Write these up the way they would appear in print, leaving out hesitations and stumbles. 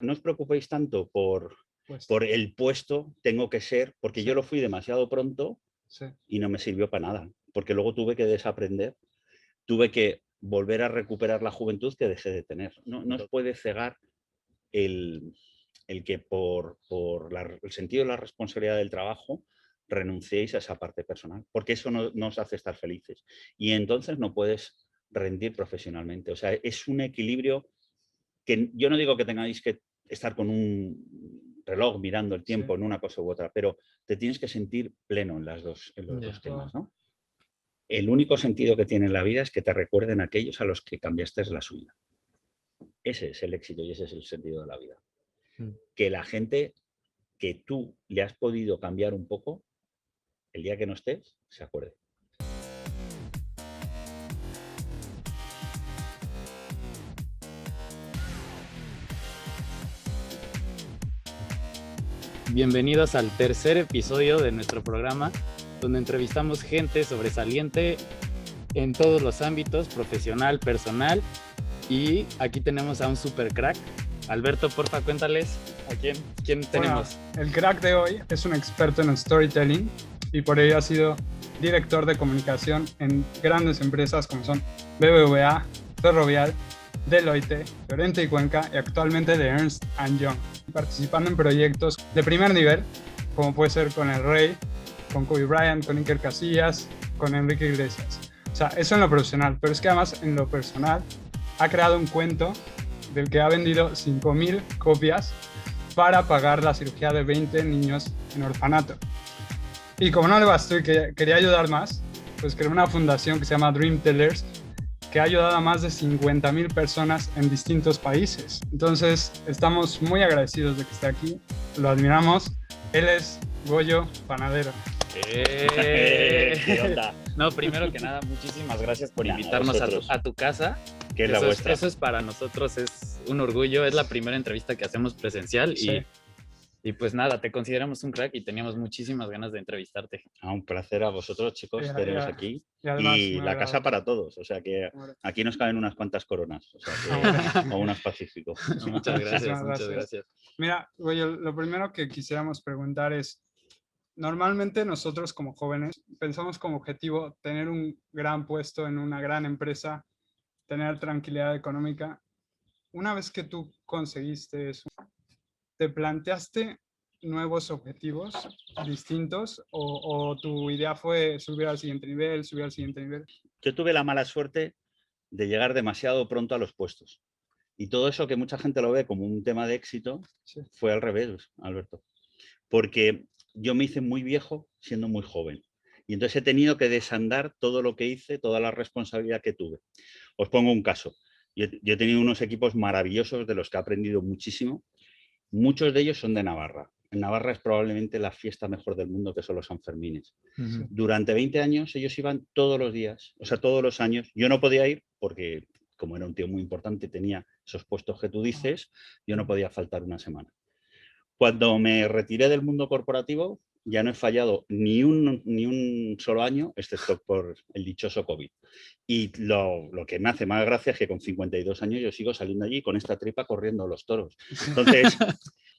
No os preocupéis tanto Pues, por el puesto, tengo que ser, porque yo sí, lo fui demasiado pronto sí, y no me sirvió para nada, porque luego tuve que desaprender, tuve que volver a recuperar la juventud que dejé de tener. No os puede cegar el, el que el sentido de la responsabilidad del trabajo renunciéis a esa parte personal, porque eso no os hace estar felices. Y entonces no puedes rendir profesionalmente. O sea, es un equilibrio que yo no digo que tengáis que estar con un reloj mirando el sí. tiempo en una cosa u otra, pero te tienes que sentir pleno en los Ya. dos temas, ¿no? El único sentido que tiene la vida es que te recuerden aquellos a los que cambiaste la suya. Ese es el éxito y ese es el sentido de la vida. Mm. Que la gente que tú le has podido cambiar un poco, el día que no estés, se acuerde. Bienvenidos al tercer episodio de nuestro programa, donde entrevistamos gente sobresaliente en todos los ámbitos, profesional, personal. Y aquí tenemos a un super crack. Alberto, porfa, cuéntales a quién tenemos. Bueno, el crack de hoy es un experto en storytelling y por ello ha sido director de comunicación en grandes empresas como son BBVA, Ferrovial, Deloitte, Llorente y Cuenca y actualmente de Ernst Young, participando en proyectos de primer nivel, como puede ser con El Rey, con Kobe Bryant, con Iker Casillas, con Enrique Iglesias. O sea, eso en lo profesional, pero es que además en lo personal ha creado un cuento del que ha vendido 5.000 copias para pagar la cirugía de 20 niños en orfanato. Y como no le bastó y que quería ayudar más, pues creó una fundación que se llama Dream Tellers, que ha ayudado a más de 50.000 personas en distintos países. Entonces, estamos muy agradecidos de que esté aquí, lo admiramos. Él es Goyo Panadero. ¿Qué onda? No, primero que nada, muchísimas gracias por Nada, invitarnos vosotros. a tu casa. Que es la vuestra. Eso es para nosotros, es un orgullo. Es la primera entrevista que hacemos presencial. Sí. Y pues nada, te consideramos un crack y teníamos muchísimas ganas de entrevistarte. Un placer a vosotros, chicos, teneros aquí. Y además, Y muy la casa agradable. para todos. O sea que Hombre. aquí nos caben unas cuantas coronas. O sea que, o unas Pacífico. No, muchas gracias, Muchísimas muchas gracias. Mira, Goyo, lo primero que quisiéramos preguntar es, normalmente nosotros como jóvenes pensamos como objetivo tener un gran puesto en una gran empresa, tener tranquilidad económica. Una vez que tú conseguiste eso, ¿te planteaste nuevos objetivos distintos o tu idea fue subir al siguiente nivel, subir al siguiente nivel? Yo tuve la mala suerte de llegar demasiado pronto a los puestos. Y todo eso que mucha gente lo ve como un tema de éxito, Sí. fue al revés, Alberto. Porque yo me hice muy viejo siendo muy joven. Y entonces he tenido que desandar todo lo que hice, toda la responsabilidad que tuve. Os pongo un caso. Yo he tenido unos equipos maravillosos de los que he aprendido muchísimo. Muchos de ellos son de Navarra. En Navarra es probablemente la fiesta mejor del mundo, que son los Sanfermines. Ujú. Durante 20 años ellos iban todos los días, o sea, todos los años. Yo no podía ir porque, como era un tío muy importante, tenía esos puestos que tú dices, yo no podía faltar una semana. Cuando me retiré del mundo corporativo, ya no he fallado ni un solo año, excepto por el dichoso COVID. Y lo que me hace más gracia es que con 52 años yo sigo saliendo allí con esta tripa corriendo los toros. Entonces,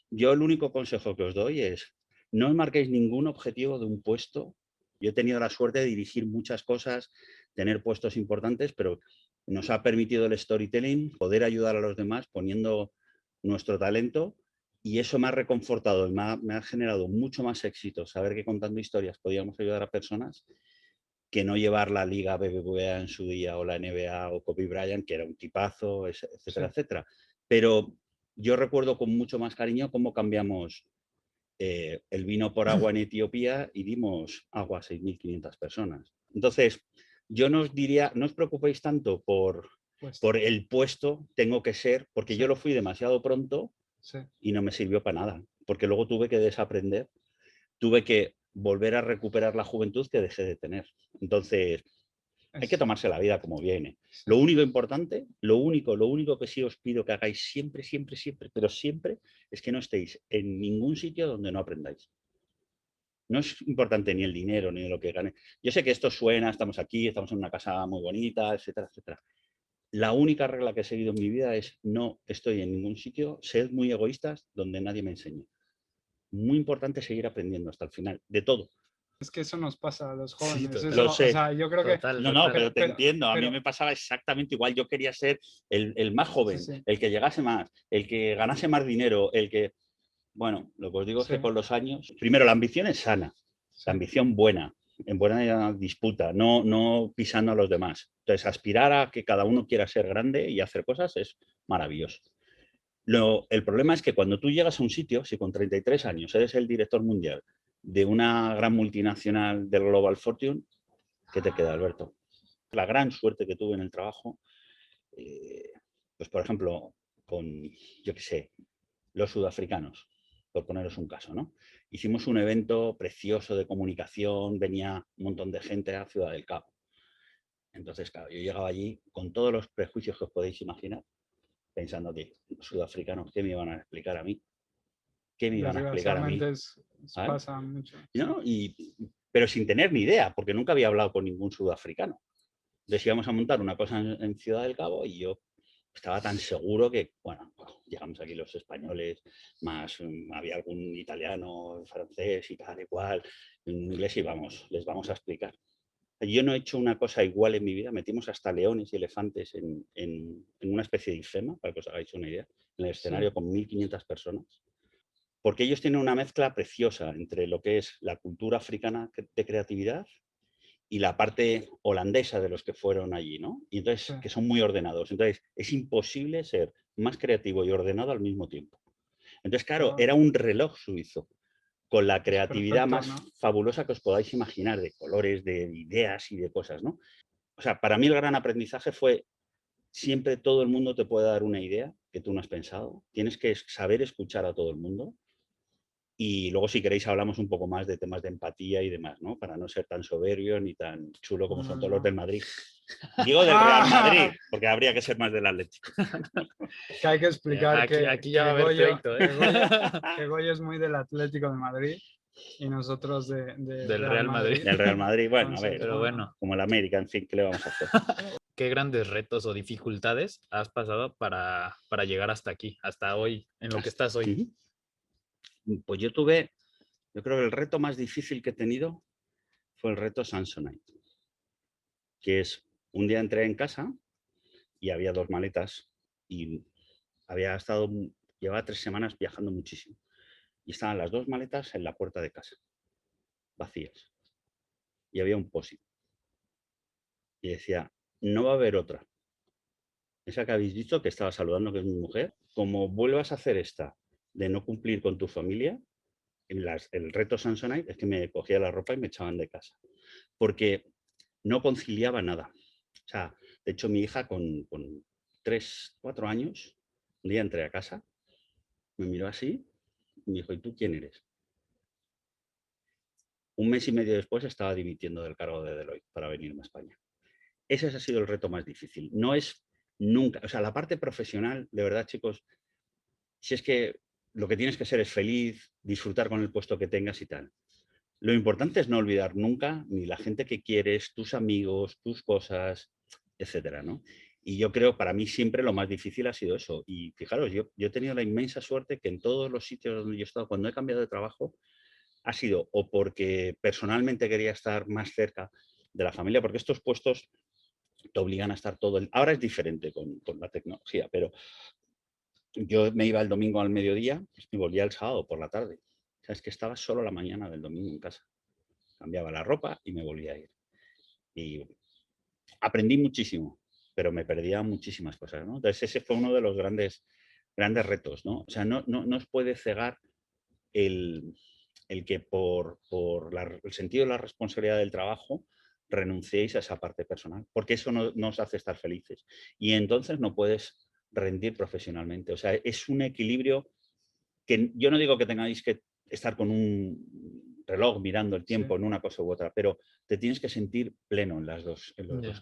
yo el único consejo que os doy es, no os marquéis ningún objetivo de un puesto. Yo he tenido la suerte de dirigir muchas cosas, tener puestos importantes, pero nos ha permitido el storytelling poder ayudar a los demás poniendo nuestro talento, y eso me ha reconfortado y me ha generado mucho más éxito saber que contando historias podíamos ayudar a personas que no llevar la liga BBVA en su día o la NBA o Kobe Bryant, que era un tipazo, etcétera, Sí. etcétera. Pero yo recuerdo con mucho más cariño cómo cambiamos el vino por agua en Etiopía y dimos agua a 6.500 personas. Entonces, yo no os diría, no os preocupéis tanto Pues, por el puesto, tengo que ser, porque sí, yo lo fui demasiado pronto sí. y no me sirvió para nada, porque luego tuve que desaprender, tuve que volver a recuperar la juventud que dejé de tener. Entonces, hay que Es, tomarse la vida como viene. sí. Lo único importante, lo único que sí os pido que hagáis siempre, siempre, siempre, pero siempre, es que no estéis en ningún sitio donde no aprendáis. No es importante ni el dinero, ni lo que gane. Yo sé que esto suena, estamos aquí, estamos en una casa muy bonita, etcétera, etcétera. la única regla que he seguido en mi vida es no estoy en ningún sitio, sed muy egoístas donde nadie me enseñe. Muy importante seguir aprendiendo hasta el final, de todo. Es que eso nos pasa a los Sí, jóvenes. total. Eso, Lo sé. o sea, yo creo Total, No, total. pero te entiendo. A mí pero- me pasaba exactamente igual. Yo quería ser el más joven, sí, el que llegase más, el que ganase más dinero, el que... Bueno, lo que os digo es sí, que con los años, primero, la ambición es sana, sí. la ambición buena, en buena disputa, no pisando a los demás. Entonces, aspirar a que cada uno quiera ser grande y hacer cosas es maravilloso. El problema es que cuando tú llegas a un sitio, si con 33 años eres el director mundial de una gran multinacional del Global Fortune, ¿qué te queda, Alberto? La gran suerte que tuve en el trabajo, pues por ejemplo, con, yo qué sé, los sudafricanos, por poneros un caso, ¿no? Hicimos un evento precioso de comunicación, venía un montón de gente a Ciudad del Cabo. Entonces, claro, yo llegaba allí con todos los prejuicios que os podéis imaginar, pensando que los sudafricanos, ¿qué me iban a explicar a mí? ¿Qué me iban a explicar a mí? Desgraciadamente ¿Vale? pasa mucho. ¿No? Pero sin tener ni idea, porque nunca había hablado con ningún sudafricano. Entonces íbamos a montar una cosa en Ciudad del Cabo y yo estaba tan seguro que, bueno, llegamos aquí los españoles, más había algún italiano, francés y tal y cual, en inglés y vamos, les vamos a explicar. Yo no he hecho una cosa igual en mi vida, metimos hasta leones y elefantes en una especie de IFEMA, para que os hagáis una idea, en el escenario con 1.500 personas, porque ellos tienen una mezcla preciosa entre lo que es la cultura africana de creatividad y la parte holandesa de los que fueron allí, ¿no? Y entonces, Sí. que son muy ordenados. Entonces, es imposible ser más creativo y ordenado al mismo tiempo. Entonces, claro, Wow. era un reloj suizo con la creatividad Perfecto, más ¿no? fabulosa que os podáis imaginar, de colores, de ideas y de cosas, ¿no? O sea, para mí el gran aprendizaje fue siempre todo el mundo te puede dar una idea que tú no has pensado. Tienes que saber escuchar a todo el mundo. Y luego, si queréis, hablamos un poco más de temas de empatía y demás, ¿no? Para no ser tan soberbio ni tan chulo como son todos los del Madrid. Digo del Real Madrid, porque habría que ser más del Atlético. Que hay que explicar Aquí ya va a haber pleito, ¿eh? que Goyo es muy del Atlético de Madrid y nosotros Del Real Real Madrid. Del Real Madrid, bueno, a Entonces, ver, Pero bueno, como el América, en fin, ¿qué le vamos a hacer? ¿qué grandes retos o dificultades has pasado para llegar hasta aquí, hasta hoy, en lo que estás hoy? Pues yo creo que el reto más difícil que he tenido fue el reto Samsonite, que es, un día entré en casa y había 2 maletas y llevaba 3 semanas viajando muchísimo. Y estaban las 2 maletas en la puerta de casa, vacías. Y había un post-it. Y decía, no va a haber otra. Esa que habéis visto, que estaba saludando, que es mi mujer, como vuelvas a hacer esta de no cumplir con tu familia, el reto Samsonite es que me cogía la ropa y me echaban de casa. Porque no conciliaba nada. O sea, de hecho, mi hija con 3, 4 años, un día entré a casa, me miró así y me dijo, ¿y tú quién eres? Un mes y medio después estaba dimitiendo del cargo de Deloitte para venirme a España. Ese ha sido el reto más difícil. No es nunca, o sea, la parte profesional, de verdad, chicos, si es que lo que tienes que ser es feliz, disfrutar con el puesto que tengas y tal. Lo importante es no olvidar nunca ni la gente que quieres, tus amigos, tus cosas, etcétera, ¿no? Y yo creo, para mí siempre lo más difícil ha sido eso. Y fijaros, yo he tenido la inmensa suerte que en todos los sitios donde yo he estado, cuando he cambiado de trabajo, ha sido o porque personalmente quería estar más cerca de la familia, porque estos puestos te obligan a estar todo el... Ahora es diferente con la tecnología, pero yo me iba el domingo al mediodía y volvía el sábado por la tarde. O sea, es que estaba solo la mañana del domingo en casa. Cambiaba la ropa y me volvía a ir. Y aprendí muchísimo, pero me perdía muchísimas cosas, ¿no? Entonces ese fue uno de los grandes retos, ¿no? O sea, no os puede cegar el que por el sentido de la responsabilidad del trabajo renunciéis a esa parte personal, porque eso no os hace estar felices. Y entonces no puedes rendir profesionalmente. O sea, es un equilibrio que yo no digo que tengáis que estar con un reloj mirando el tiempo en una cosa u otra, pero te tienes que sentir pleno en los dos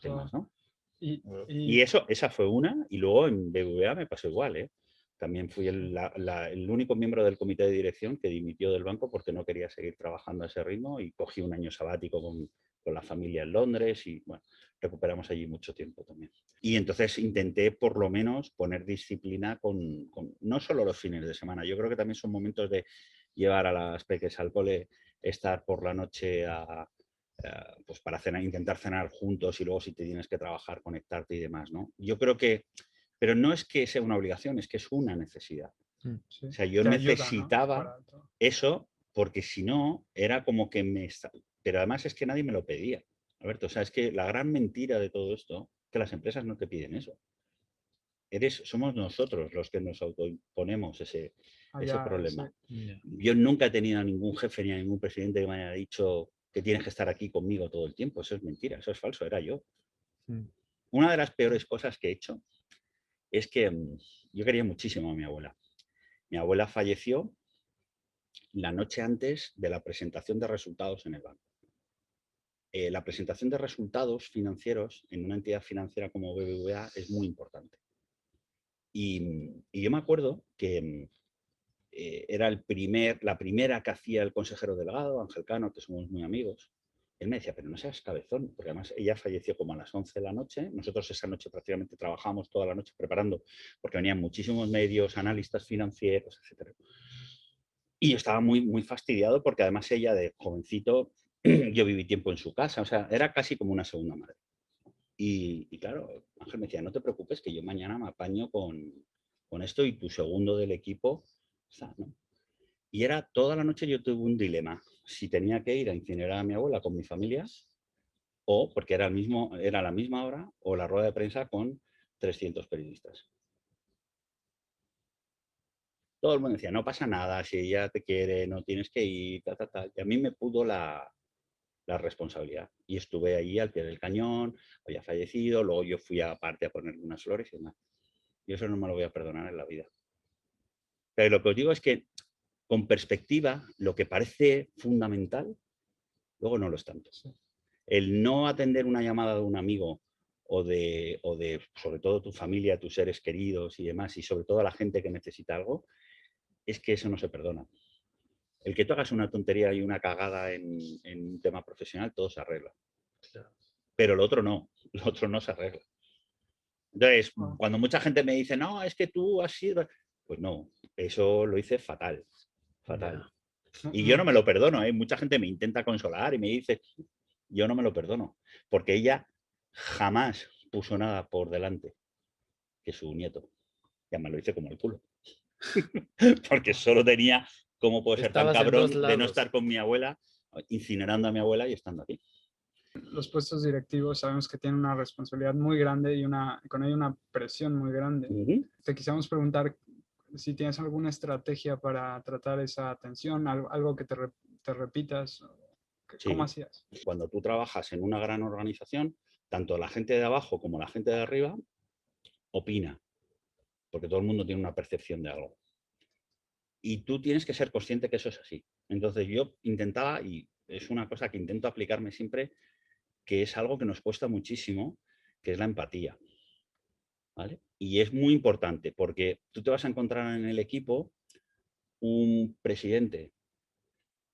temas, ¿no? Y Y esa fue una, y luego en BBVA me pasó igual, ¿eh? También fui el único miembro del comité de dirección que dimitió del banco porque no quería seguir trabajando a ese ritmo y cogí un año sabático con la familia en Londres y, bueno, recuperamos allí mucho tiempo también. Y entonces intenté por lo menos poner disciplina con no solo los fines de semana. Yo creo que también son momentos de llevar a las peques al cole, estar por la noche pues para cenar, intentar cenar juntos y luego si te tienes que trabajar, conectarte y demás, ¿no? Yo creo que, pero no es que sea una obligación, es que es una necesidad. Sí. O sea, yo Te ayuda, ¿no? necesitaba Para todo. eso porque si no, era como que Pero además es que nadie me lo pedía, Alberto. O sea, es que la gran mentira de todo esto, que las empresas no te piden eso. Somos nosotros los que nos autoimponemos ese problema. Yo nunca he tenido a ningún jefe ni a ningún presidente que me haya dicho que tienes que estar aquí conmigo todo el tiempo. Eso es mentira, eso es falso, era yo. Una de las peores cosas que he hecho es que yo quería muchísimo a mi abuela. Mi abuela falleció la noche antes de la presentación de resultados en el banco. La presentación de resultados financieros en una entidad financiera como BBVA es muy importante. Y yo me acuerdo que era la primera que hacía el consejero delegado, Ángel Cano, que somos muy amigos. Él me decía, pero no seas cabezón, porque además ella falleció como a las 11 de la noche. Nosotros esa noche prácticamente trabajamos toda la noche preparando, porque venían muchísimos medios, analistas financieros, etc. Y yo estaba muy, muy fastidiado porque además ella de jovencito, yo viví tiempo en su casa, o sea, era casi como una segunda madre. Y claro, Ángel me decía, no te preocupes que yo mañana me apaño con esto y tu segundo del equipo está, ¿no? Y era toda la noche yo tuve un dilema, si tenía que ir a incinerar a mi abuela con mi familia o, porque era la misma hora, o la rueda de prensa con 300 periodistas. Todo el mundo decía, no pasa nada, si ella te quiere, no tienes que ir, Y a mí me pudo la responsabilidad. Y estuve ahí al pie del cañón, había fallecido, luego yo fui aparte a ponerle unas flores y demás. Y eso no me lo voy a perdonar en la vida. Pero lo que os digo es que, con perspectiva, lo que parece fundamental, luego no lo es tanto. El no atender una llamada de un amigo o de sobre todo tu familia, tus seres queridos y demás, y sobre todo a la gente que necesita algo, es que eso no se perdona. El que tú hagas una tontería y una cagada en un tema profesional, todo se arregla. Pero lo otro no se arregla. Entonces, cuando mucha gente me dice, no, es que tú has sido... Pues no, eso lo hice fatal, fatal. Y yo no me lo perdono, ¿eh? Mucha gente me intenta consolar y me dice, yo no me lo perdono, porque ella jamás puso nada por delante que su nieto. Ya me lo hice como el culo. Porque solo tenía, ¿cómo puedo ser tan cabrón de no estar con mi abuela, incinerando a mi abuela y estando aquí? Los puestos directivos sabemos que tienen una responsabilidad muy grande y con ello una presión muy grande. Te quisiéramos preguntar si tienes alguna estrategia para tratar esa tensión, algo que te repitas. ¿Cómo hacías? Cuando tú trabajas en una gran organización, tanto la gente de abajo como la gente de arriba opina, porque todo el mundo tiene una percepción de algo. Y tú tienes que ser consciente que eso es así. Entonces yo intentaba, y es una cosa que intento aplicarme siempre, que es algo que nos cuesta muchísimo, que es la empatía. ¿Vale? Y es muy importante porque tú te vas a encontrar en el equipo un presidente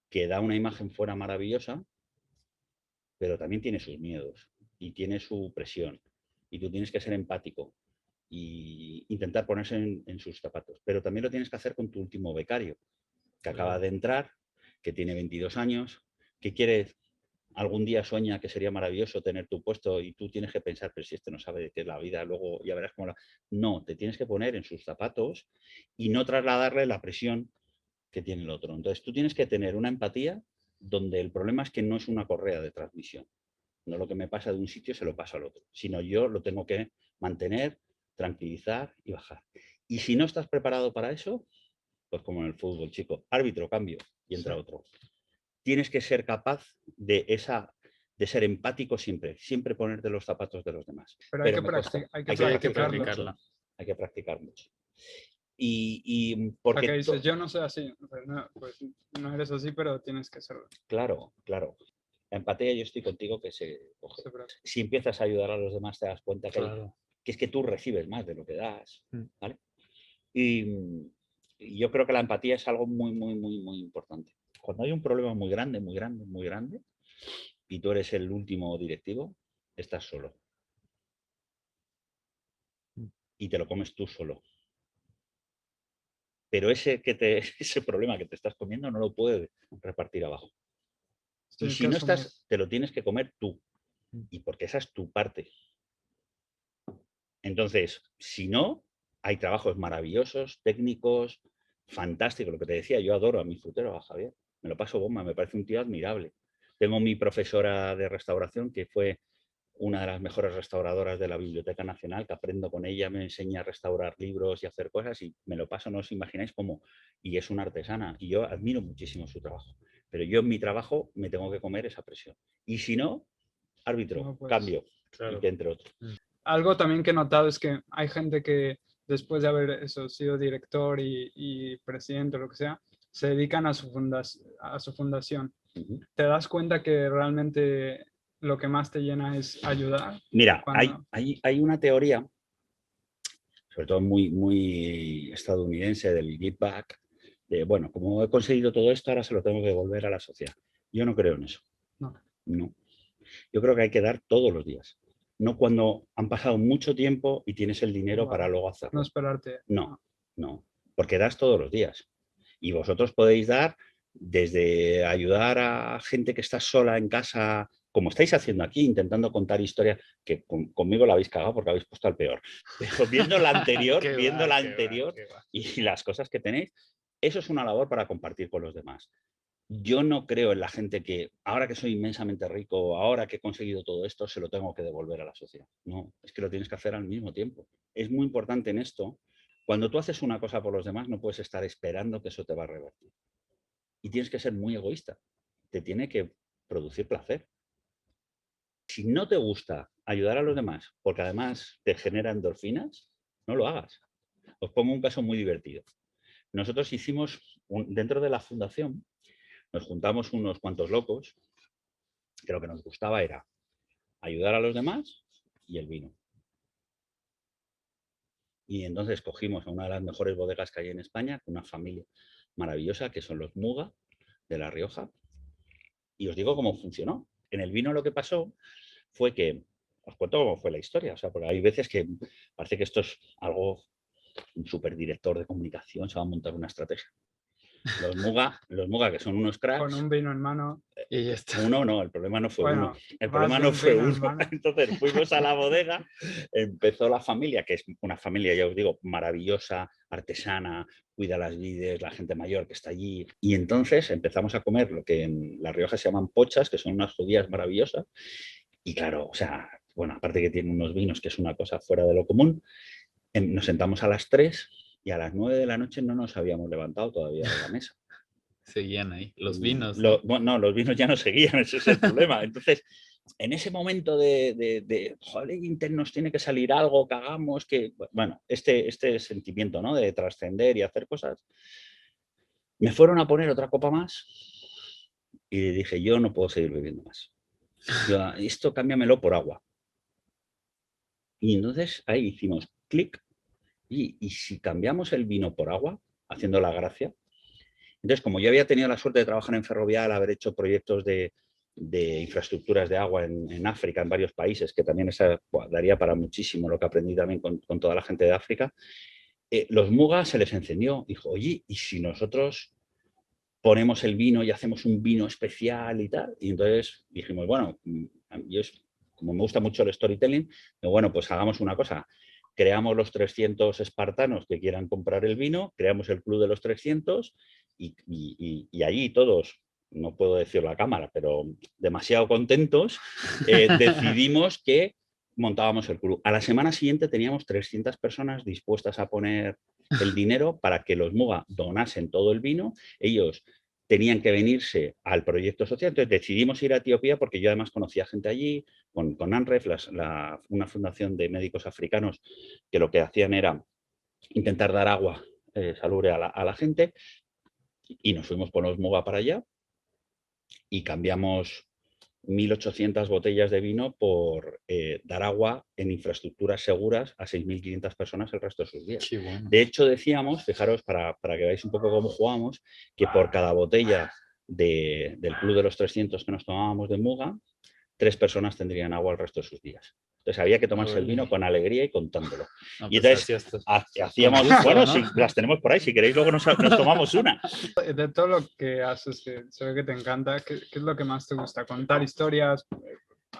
que da una imagen fuera maravillosa, pero también tiene sus miedos y tiene su presión. Y tú tienes que ser empático e intentar ponerse en sus zapatos. Pero también lo tienes que hacer con tu último becario, que acaba de entrar, que tiene 22 años, que quiere... Algún día sueña que sería maravilloso tener tu puesto y tú tienes que pensar, pero si este no sabe de qué es la vida, luego ya verás cómo No, te tienes que poner en sus zapatos y no trasladarle la presión que tiene el otro. Entonces tú tienes que tener una empatía donde el problema es que no es una correa de transmisión. No lo que me pasa de un sitio se lo pasa al otro, sino yo lo tengo que mantener, tranquilizar y bajar. Y si no estás preparado para eso, pues como en el fútbol, chico, árbitro, cambio y entra otro. Tienes que ser capaz de ser empático siempre ponerte los zapatos de los demás. Pero hay que practicarlo. Hay que practicar mucho. Porque dices, yo no soy así, pues no eres así, pero tienes que serlo. Claro. La empatía, yo estoy contigo que se coge. Si empiezas a ayudar a los demás, te das cuenta que es que tú recibes más de lo que das. ¿Vale? Y yo creo que la empatía es algo muy, muy, muy, muy importante. Cuando hay un problema muy grande, y tú eres el último directivo, estás solo. Y te lo comes tú solo. Pero ese problema que te estás comiendo no lo puedes repartir abajo. Y Tienes si que no asumir. estás, te lo tienes que comer tú. Y porque esa es tu parte. Entonces, si no, hay trabajos maravillosos, técnicos, fantásticos. Lo que te decía, yo adoro a mi frutero, a Javier. Me lo paso bomba, me parece un tío admirable. Tengo mi profesora de restauración, que fue una de las mejores restauradoras de la Biblioteca Nacional, que aprendo con ella, me enseña a restaurar libros y hacer cosas y me lo paso, no os imagináis cómo. Y es una artesana y yo admiro muchísimo su trabajo. Pero yo en mi trabajo me tengo que comer esa presión. Y si no, árbitro, No, pues. cambio, Claro. y que entre otros. Algo también que he notado es que hay gente que después de haber sido director y presidente o lo que sea, se dedican a su fundación. Uh-huh. ¿Te das cuenta que realmente lo que más te llena es ayudar? Mira, Cuando... hay una teoría, sobre todo muy, muy estadounidense, del give back, de, bueno, como he conseguido todo esto, ahora se lo tengo que devolver a la sociedad. Yo no creo en eso. No. No. Yo creo que hay que dar todos los días. No cuando han pasado mucho tiempo y tienes el dinero para luego hacerlo. No esperarte. No, no, porque das todos los días. Y vosotros podéis dar desde ayudar a gente que está sola en casa, como estáis haciendo aquí, intentando contar historias, que conmigo la habéis cagado porque habéis puesto al peor. Pero viendo la anterior, y las cosas que tenéis, eso es una labor para compartir con los demás. Yo no creo en la gente que, ahora que soy inmensamente rico, ahora que he conseguido todo esto, se lo tengo que devolver a la sociedad. No, es que lo tienes que hacer al mismo tiempo. Es muy importante en esto. Cuando tú haces una cosa por los demás, no puedes estar esperando que eso te va a revertir. Y tienes que ser muy egoísta. Te tiene que producir placer. Si no te gusta ayudar a los demás, porque además te genera endorfinas, no lo hagas. Os pongo un caso muy divertido. Nosotros hicimos, dentro de la fundación, nos juntamos unos cuantos locos que lo que nos gustaba era ayudar a los demás y el vino. Y entonces cogimos a una de las mejores bodegas que hay en España, una familia maravillosa, que son los Muga, de La Rioja. Y os digo cómo funcionó. En el vino lo que pasó fue que, os cuento cómo fue la historia, o sea, porque hay veces que parece que esto es algo, un superdirector de comunicación se va a montar una estrategia. Los Muga, que son unos cracks. Con un vino en mano. Y ya está. Uno no, el problema no fue Bueno, uno. El problema no fue uno. Entonces fuimos a la bodega, empezó la familia, que es una familia, ya os digo, maravillosa, artesana, cuida las vides, la gente mayor que está allí. Y entonces empezamos a comer lo que en La Rioja se llaman pochas, que son unas judías maravillosas. Y claro, o sea, bueno, aparte que tienen unos vinos, que es una cosa fuera de lo común, nos sentamos a las 3 y a las 9 de la noche no nos habíamos levantado todavía de la mesa. Seguían ahí, los vinos. No, los vinos ya no seguían, ese es el problema. Entonces, en ese momento joder, nos tiene que salir algo, que hagamos, que, bueno, este sentimiento, ¿no?, de trascender y hacer cosas, me fueron a poner otra copa más y dije, yo no puedo seguir bebiendo más. Esto cámbiamelo por agua. Y entonces ahí hicimos clic y si cambiamos el vino por agua, haciendo la gracia. Entonces, como yo había tenido la suerte de trabajar en Ferrovial, haber hecho proyectos de infraestructuras de agua en África, en varios países, que también daría para muchísimo lo que aprendí también con toda la gente de África, los Muga se les encendió. Dijo, oye, ¿y si nosotros ponemos el vino y hacemos un vino especial y tal? Y entonces dijimos, bueno, como me gusta mucho el storytelling, bueno, pues hagamos una cosa. Creamos los 300 espartanos que quieran comprar el vino, creamos el club de los 300 y allí todos, no puedo decirlo a cámara, pero demasiado contentos, decidimos que montábamos el club. A la semana siguiente teníamos 300 personas dispuestas a poner el dinero para que los Muga donasen todo el vino. Ellos tenían que venirse al proyecto social. Entonces decidimos ir a Etiopía porque yo además conocía gente allí, con ANREF, una fundación de médicos africanos que lo que hacían era intentar dar agua salubre a la gente, y nos fuimos con los Muga para allá y cambiamos 1.800 botellas de vino por dar agua en infraestructuras seguras a 6.500 personas el resto de sus días. Bueno. De hecho, decíamos, fijaros, para que veáis un poco cómo jugamos, que por cada botella del Club de los 300 que nos tomábamos de Muga, 3 personas tendrían agua el resto de sus días. Entonces había que tomarse el vino con alegría y contándolo. No, Y pues entonces así hacíamos, con gusto, bueno, ¿no? sí, las tenemos por ahí, si queréis luego nos tomamos una. De todo lo que haces, que se ve que te encanta, ¿qué es lo que más te gusta? ¿Contar historias?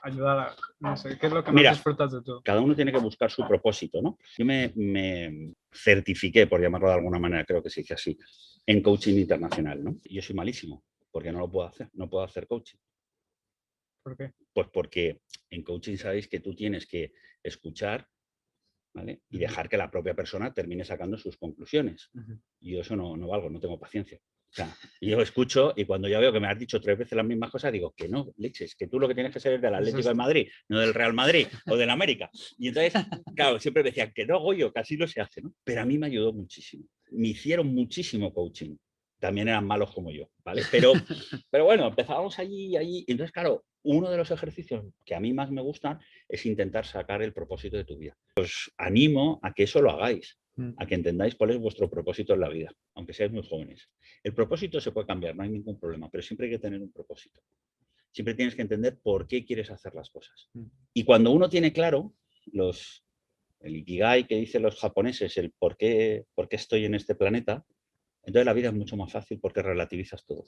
¿Ayudar a, no sé, qué es lo que más Mira, disfrutas de todo? cada uno tiene que buscar su propósito, ¿no? Yo me certifiqué, por llamarlo de alguna manera, creo que se dice así, en coaching internacional, ¿no? Y yo soy malísimo, porque no lo puedo hacer, no puedo hacer coaching. ¿Por qué? Pues porque en coaching sabéis que tú tienes que escuchar, ¿vale? Y dejar que la propia persona termine sacando sus conclusiones. Y yo eso no valgo, no tengo paciencia. O sea, yo escucho y cuando ya veo que me has dicho 3 veces las mismas cosas, digo que no, leches, que tú lo que tienes que ser es del Atlético de Madrid, no del Real Madrid o del América. Y entonces, claro, siempre me decían que no, Goyo, que así no se hace, ¿no? Pero a mí me ayudó muchísimo. Me hicieron muchísimo coaching. También eran malos como yo, ¿vale? Pero bueno, empezábamos allí. Entonces, claro, uno de los ejercicios que a mí más me gustan es intentar sacar el propósito de tu vida. Os animo a que eso lo hagáis, a que entendáis cuál es vuestro propósito en la vida, aunque seáis muy jóvenes. El propósito se puede cambiar, no hay ningún problema, pero siempre hay que tener un propósito. Siempre tienes que entender por qué quieres hacer las cosas. Y cuando uno tiene claro el ikigai que dicen los japoneses, el por qué estoy en este planeta, entonces la vida es mucho más fácil porque relativizas todo.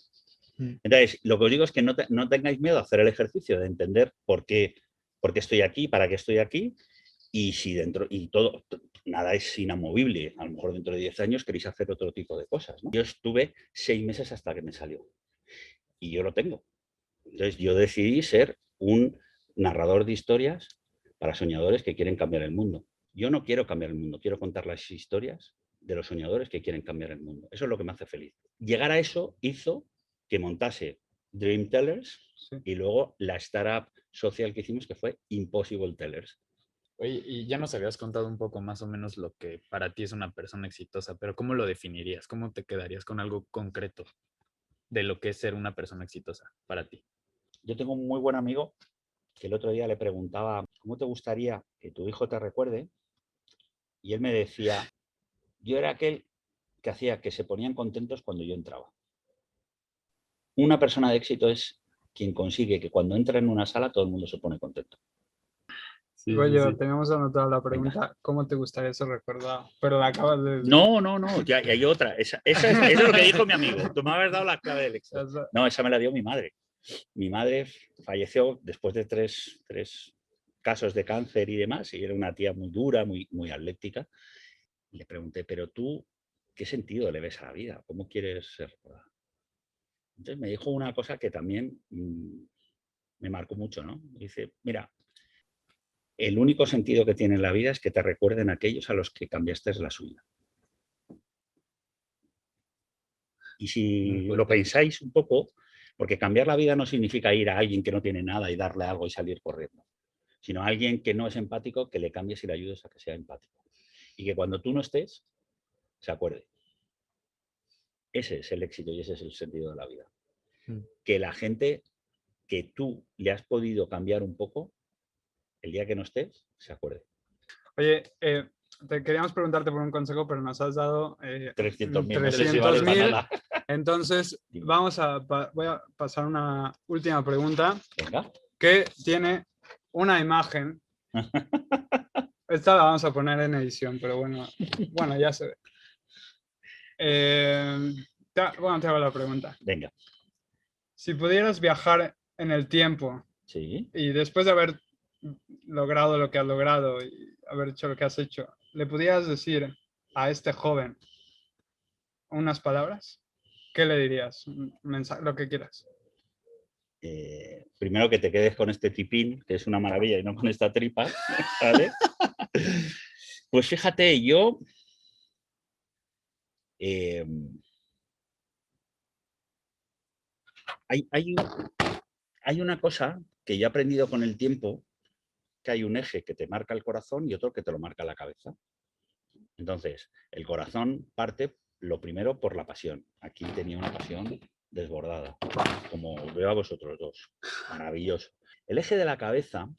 Entonces, lo que os digo es que no tengáis miedo a hacer el ejercicio de entender por qué estoy aquí, para qué estoy aquí, y si dentro, y todo, nada es inamovible. A lo mejor dentro de 10 años queréis hacer otro tipo de cosas, ¿no? Yo estuve 6 meses hasta que me salió. Y yo lo tengo. Entonces, yo decidí ser un narrador de historias para soñadores que quieren cambiar el mundo. Yo no quiero cambiar el mundo, quiero contar las historias de los soñadores que quieren cambiar el mundo. Eso es lo que me hace feliz. Llegar a eso hizo que montase Dream Tellers y luego la startup social que hicimos, que fue Impossible Tellers. Oye, y ya nos habías contado un poco más o menos lo que para ti es una persona exitosa, pero ¿cómo lo definirías? ¿Cómo te quedarías con algo concreto de lo que es ser una persona exitosa para ti? Yo tengo un muy buen amigo que el otro día le preguntaba, ¿cómo te gustaría que tu hijo te recuerde? Y él me decía, yo era aquel que hacía que se ponían contentos cuando yo entraba. Una persona de éxito es quien consigue que cuando entra en una sala todo el mundo se pone contento. Sí, Oye, sí, sí. tenemos anotada la pregunta, ¿cómo te gustaría ser recordado? Pero la acabas de decir. No, ya hay otra. Eso es lo que dijo mi amigo. Tú me habías dado la clave del éxito. No, esa me la dio mi madre. Mi madre falleció después de tres casos de cáncer y demás, y era una tía muy dura, muy atlética. Y le pregunté, pero tú, ¿qué sentido le ves a la vida? ¿Cómo quieres ser recordada? Entonces me dijo una cosa que también me marcó mucho, ¿no? Dice, mira, el único sentido que tiene la vida es que te recuerden aquellos a los que cambiaste la suya. Y si lo pensáis un poco, porque cambiar la vida no significa ir a alguien que no tiene nada y darle algo y salir corriendo, sino a alguien que no es empático, que le cambies y le ayudes a que sea empático. Y que cuando tú no estés, se acuerde. Ese es el éxito y ese es el sentido de la vida. Que la gente que tú le has podido cambiar un poco, el día que no estés, se acuerde. Oye, te queríamos preguntarte por un consejo, pero nos has dado 300.000. Entonces, voy a pasar una última pregunta. Venga. Que tiene una imagen. Esta la vamos a poner en edición, pero bueno, ya se ve. Te hago la pregunta. Venga. Si pudieras viajar en el tiempo, ¿Sí? Y después de haber logrado lo que has logrado y haber hecho lo que has hecho, ¿le pudieras decir a este joven unas palabras? ¿Qué le dirías? Un mensaje, lo que quieras. Primero que te quedes con este tipín, que es una maravilla, y no con esta tripa, ¿vale? Pues fíjate, yo hay una cosa que yo he aprendido con el tiempo, que hay un eje que te marca el corazón y otro que te lo marca la cabeza. Entonces, el corazón parte lo primero por la pasión. Aquí tenía una pasión desbordada, como veo a vosotros dos. Maravilloso. El eje de la cabeza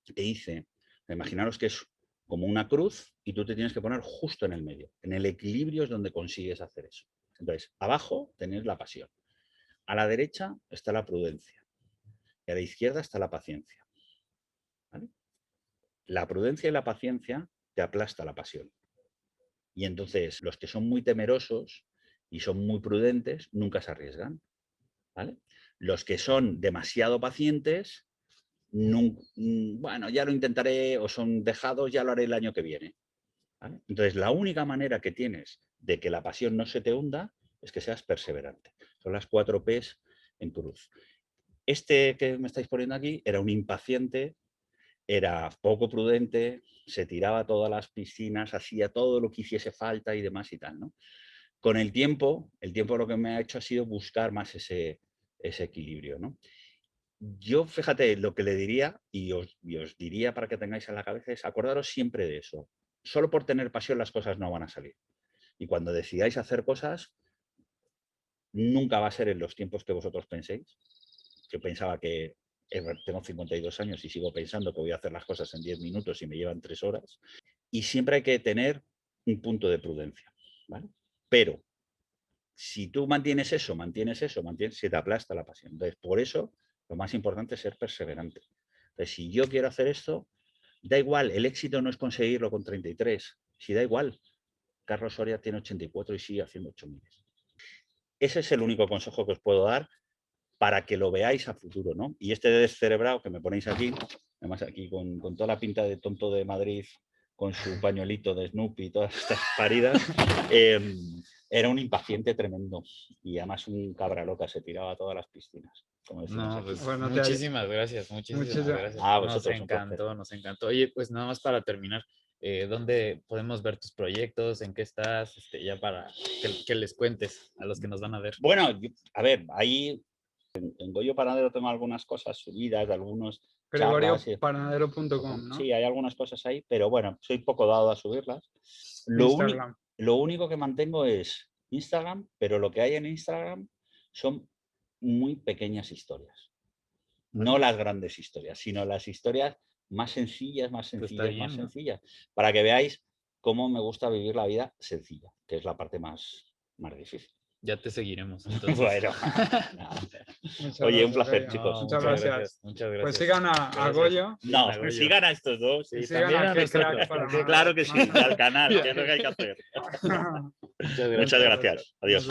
te dice, imaginaros que es como una cruz y tú te tienes que poner justo en el medio. En el equilibrio es donde consigues hacer eso. Entonces, abajo tenéis la pasión. A la derecha está la prudencia. y a la izquierda está la paciencia. ¿Vale? La prudencia y la paciencia te aplasta la pasión. Y entonces los que son muy temerosos y son muy prudentes nunca se arriesgan. ¿Vale? Los que son demasiado pacientes, bueno, ya lo intentaré, o son dejados, ya lo haré el año que viene. ¿Vale? Entonces, la única manera que tienes de que la pasión no se te hunda es que seas perseverante. Son las 4 P's en cruz. Este que me estáis poniendo aquí era un impaciente, era poco prudente, se tiraba a todas las piscinas, hacía todo lo que hiciese falta y demás y tal, ¿no? Con el tiempo lo que me ha hecho ha sido buscar más ese equilibrio, ¿no? Yo, fíjate, lo que le diría y os diría para que tengáis en la cabeza es acordaros siempre de eso. Solo por tener pasión las cosas no van a salir. Y cuando decidáis hacer cosas, nunca va a ser en los tiempos que vosotros penséis. Yo pensaba que tengo 52 años y sigo pensando que voy a hacer las cosas en 10 minutos y me llevan 3 horas. Y siempre hay que tener un punto de prudencia, ¿vale? Pero si tú mantienes eso, se te aplasta la pasión. Entonces, por eso, lo más importante es ser perseverante. Entonces, si yo quiero hacer esto, da igual, el éxito no es conseguirlo con 33. Si da igual, Carlos Soria tiene 84 y sigue haciendo 8.000. Ese es el único consejo que os puedo dar para que lo veáis a futuro, ¿no? Y este descerebrado que me ponéis aquí, además aquí con toda la pinta de tonto de Madrid, con su pañuelito de Snoopy y todas estas paridas, era un impaciente tremendo y además un cabra loca, se tiraba a todas las piscinas. Como No, pues Bueno, muchísimas gracias. Nos vosotros, encantó. Oye, pues nada más para terminar, ¿dónde podemos ver tus proyectos? ¿En qué estás? Ya para que les cuentes a los que nos van a ver. Bueno, a ver, ahí en Goyo Panadero tengo algunas cosas subidas, algunos GregorioPanadero.com, ¿no? Sí, hay algunas cosas ahí, pero bueno, soy poco dado a subirlas. Lo único que mantengo es Instagram, pero lo que hay en Instagram son muy pequeñas historias. No las grandes historias, sino las historias más sencillas, más sencillas, para que veáis cómo me gusta vivir la vida sencilla, que es la parte más difícil. Ya te seguiremos. Entonces. Bueno, oye, un placer, chicos. Muchas gracias. Muchas gracias. Pues sigan a Goyo. No, sigan a estos dos. Sí, sigan a nosotros. Claro que sí, al canal, que es lo que hay que hacer. Muchas gracias. Adiós.